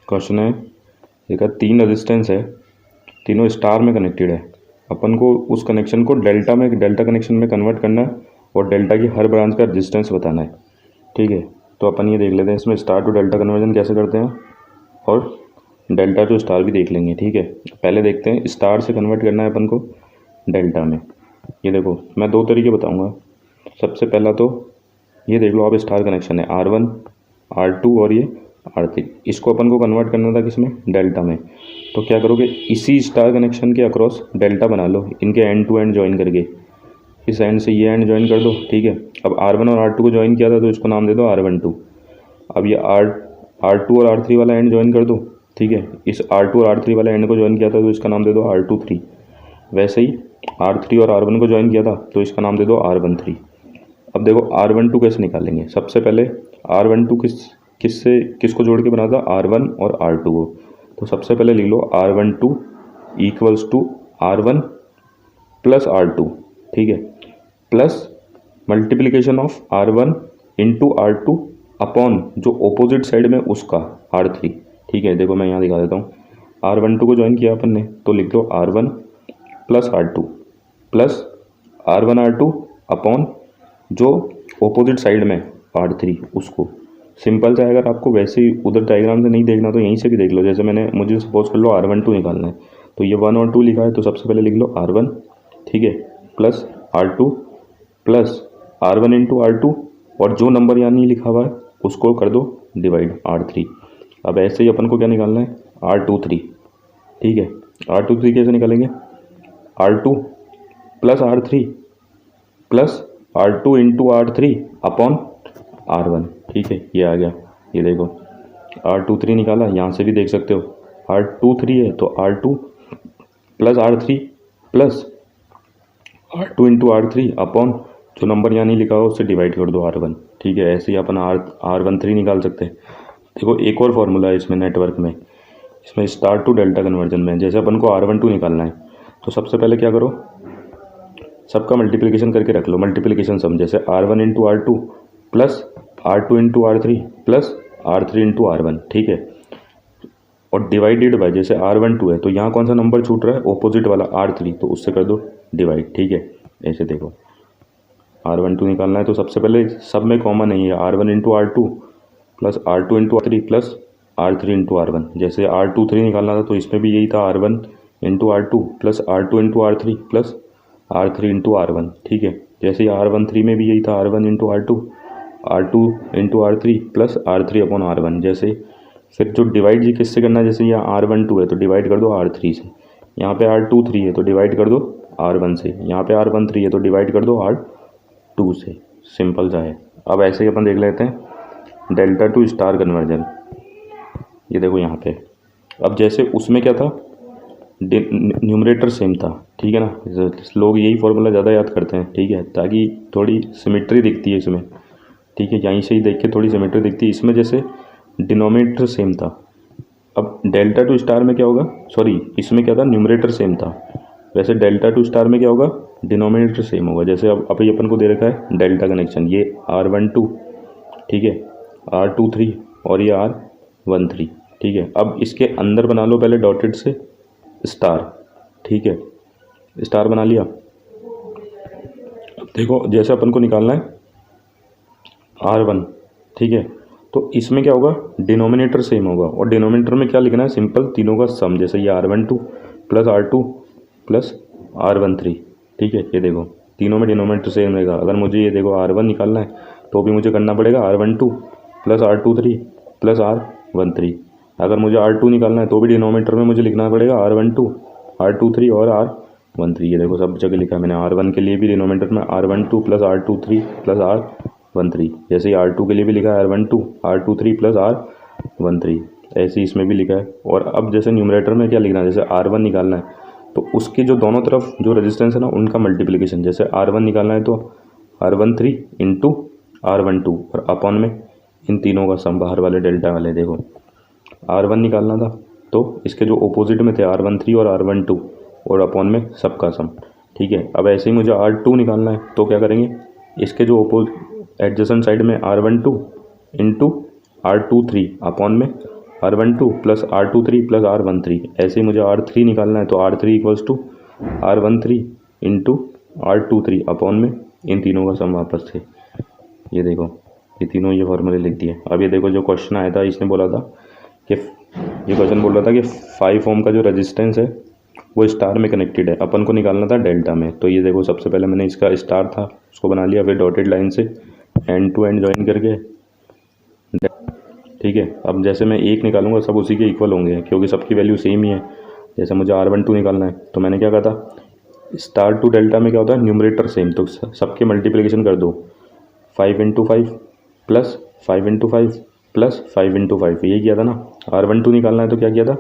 Question है, देखा 3 resistance है, तीनों स्टार में कनेक्टेड है। अपन को उस कनेक्शन को डेल्टा कनेक्शन में कन्वर्ट करना है और डेल्टा की हर ब्रांच का रेजिस्टेंस बताना है। ठीक है, तो अपन ये देख लेते हैं इसमें स्टार टू डेल्टा कन्वर्जन कैसे करते हैं और डेल्टा टू स्टार भी देख लेंगे। ठीक है, पहले देखते हैं स्टार से कन्वर्ट करना है अपन को डेल्टा में। ये देखो मैं 2 तरीके बताऊँगा। सबसे पहला तो ये देख लो आप, स्टार कनेक्शन है R1 R2 और ये R3। इसको अपन को कन्वर्ट करना था किसमें, डेल्टा में। तो क्या करोगे, इसी स्टार कनेक्शन के अक्रॉस डेल्टा बना लो, इनके एंड टू एंड ज्वाइन करके। इस एंड से ये एंड ज्वाइन कर दो। ठीक है, अब R1 और R2 को ज्वाइन किया था तो इसको नाम दे दो R12। अब ये R2 और R3 वाला एंड ज्वाइन कर दो। ठीक है, इस R2 और R3 वाला एंड को ज्वाइन किया था तो इसका नाम दे दो R23। वैसे ही R3 और R1 को ज्वाइन किया था तो इसका नाम दे दो R13। अब देखो R12 कैसे निकालेंगे। सबसे पहले R12 किसको जोड़ के बना था, R1 और R2 को। तो सबसे पहले लिख लो R12 equals to R1 plus R2। ठीक है, plus multiplication of R1 into R2 upon जो ओपोजिट साइड में उसका R3। ठीक है, देखो मैं यहाँ दिखा देता हूँ। R12 को ज्वाइन किया अपन ने तो लिख लो R1 plus R2 plus R1 R2 upon जो ओपोजिट साइड में R3 उसको। सिंपल सा है, अगर आपको वैसे ही उधर डायग्राम से नहीं देखना तो यहीं से भी देख लो। जैसे मुझे सपोज कर लो R12 निकालना है तो ये 1 और 2 लिखा है तो सबसे पहले लिख लो R1। ठीक है, plus R2 plus R1 into R2 और जो नंबर यहाँ नहीं लिखा हुआ है उसको कर दो डिवाइड R3। अब ऐसे ही अपन को क्या निकालना है, R23। ठीक है, R23 कैसे निकालेंगे, R2 plus R3 plus R2 into R3 upon R1। ठीक है, ये आ गया। ये देखो R23 निकाला, यहाँ से भी देख सकते हो R23 है तो R2 plus R3 plus R2 into R3 upon जो नंबर यहाँ नहीं लिखा हो उससे डिवाइड कर दो R1। ठीक है, ऐसे ही अपन R13 निकाल सकते हैं। देखो एक और फार्मूला है इसमें नेटवर्क में, इसमें स्टार टू डेल्टा कन्वर्जन में। जैसे अपन को R12 निकालना है तो सबसे पहले क्या करो, सबका मल्टीप्लिकेशन करके रख लो, मल्टीप्लिकेशन सम। जैसे R1 into R2 plus R2 into R3 plus R3 into R1। ठीक है, और डिवाइडेड बाय, जैसे R12 है तो यहाँ कौन सा नंबर छूट रहा है, ओपोजिट वाला R3, तो उससे कर दो डिवाइड। ठीक है, ऐसे देखो R12 निकालना है तो सबसे पहले सब में कॉमन है ये R1 into R2 plus R2 into R3 plus R3 into R1। जैसे R23 निकालना था तो इसमें भी यही था R1 into R2 plus R2 into R3 plus R3 into R1। ठीक है, जैसे R13 में भी यही था R1 into R2 into R3 plus R3 upon R1। जैसे फिर जो डिवाइड जी किससे करना है, जैसे यहाँ R12 है तो डिवाइड कर दो R3 से, यहाँ पे R23 है तो डिवाइड कर दो R1 से, यहाँ पे R13 है तो डिवाइड कर दो R2 से। सिंपल सा है। अब ऐसे ही अपन देख लेते हैं डेल्टा टू स्टार कन्वर्जन। ये देखो यहाँ पे, अब जैसे उसमें क्या था, न्यूमरेटर सेम था। ठीक है ना, लोग यही फॉर्मूला ज़्यादा याद करते हैं। ठीक है, ताकि थोड़ी सिमेट्री दिखती है इसमें। ठीक है, यहीं से ही देख के थोड़ी सिमेट्री दिखती है इसमें। जैसे डिनोमिनेटर सेम था, अब डेल्टा टू स्टार में क्या होगा, सॉरी इसमें क्या था, न्यूमरेटर सेम था। वैसे डेल्टा टू स्टार में क्या होगा, डिनोमिनेटर सेम होगा। जैसे अब ये अपन को दे रखा है डेल्टा कनेक्शन, ये R12, ठीक है, R23 और ये R13। ठीक है, अब इसके अंदर बना लो पहले डॉटेड से स्टार। ठीक है, स्टार बना लिया। अब देखो जैसे अपन को निकालना है R1। ठीक है, तो इसमें क्या होगा, डिनोमिनेटर सेम होगा और डिनोमिनेटर में क्या लिखना है, सिंपल तीनों का सम। जैसे ये R12 plus R2 plus R13। ठीक है, ये देखो तीनों में डिनोमिनेटर सेम रहेगा। अगर मुझे ये देखो R1 निकालना है तो भी मुझे करना पड़ेगा R12 plus R23 plus R13। अगर मुझे R2 निकालना है तो भी डिनोमिनेटर में मुझे लिखना पड़ेगा R12 R23 और R13। ये देखो सब जगह लिखा है मैंने। R1 के लिए भी डिनोमिनेटर में R12 plus R23 plus R13। जैसे ही R2 के लिए भी लिखा है R12 R23 प्लस R13, ऐसे ही इसमें भी लिखा है। और अब जैसे न्यूमरेटर में क्या लिखना है, जैसे R1 निकालना है तो उसके जो दोनों तरफ जो रेजिस्टेंस है ना उनका मल्टीप्लिकेशन। जैसे R1 निकालना है तो R13 इंटू R12 और अपॉन में इन तीनों का सम, बाहर वाले डेल्टा वाले। देखो R1 निकालना था तो इसके जो ओपोजिट में थे R13 और R12 और अपॉन में सबका सम। ठीक है, अब ऐसे ही मुझे R2 निकालना है तो क्या करेंगे, इसके जो एडजेसेंट साइड में R12 इंटू R23 अपॉन में R12 plus R23 plus R13। ऐसे ही मुझे R3 निकालना है, तो R3 equals to R13 into R23 upon में इन तीनों का सम वापस से। ये देखो ये तीनों ये फॉर्मूले लिख दिए। अब ये देखो जो क्वेश्चन आया था, इसने बोला था कि ये क्वेश्चन बोल रहा था कि 5 ओम का जो रेजिस्टेंस है वो स्टार में कनेक्टेड है, अपन को निकालना था डेल्टा में। तो ये देखो सबसे पहले मैंने इसका स्टार था उसको बना लिया, फिर डॉटेड लाइन से एंड टू एंड ज्वाइन करके, ठीक है। अब जैसे मैं एक निकालूंगा सब उसी के इक्वल होंगे क्योंकि सबकी वैल्यू सेम ही है। जैसे मुझे R12 निकालना है तो मैंने क्या कहा था, स्टार टू डेल्टा में क्या होता है, न्यूमरेटर सेम, तो सबके मल्टीप्लिकेशन कर दो। 5 into 5 plus 5 into 5 plus 5 into 5, यही किया था ना। R12 निकालना है तो क्या किया था,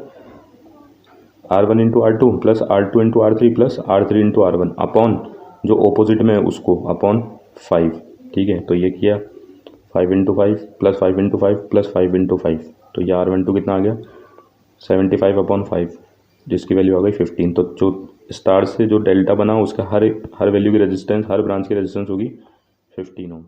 R1 into R2 plus R2 into R3 plus R3 into R1 upon जो ऑपोजिट में है उसको अपॉन 5, ठीक है। तो ये किया 5 into 5 plus 5 into 5 plus 5 into 5, तो ये R12 कितना आ गया 75 अपॉन 5, जिसकी वैल्यू आ गई 15। तो जो स्टार से जो डेल्टा बना उसका हर वैल्यू की रेजिस्टेंस, हर ब्रांच की रेजिस्टेंस होगी 15 ओम।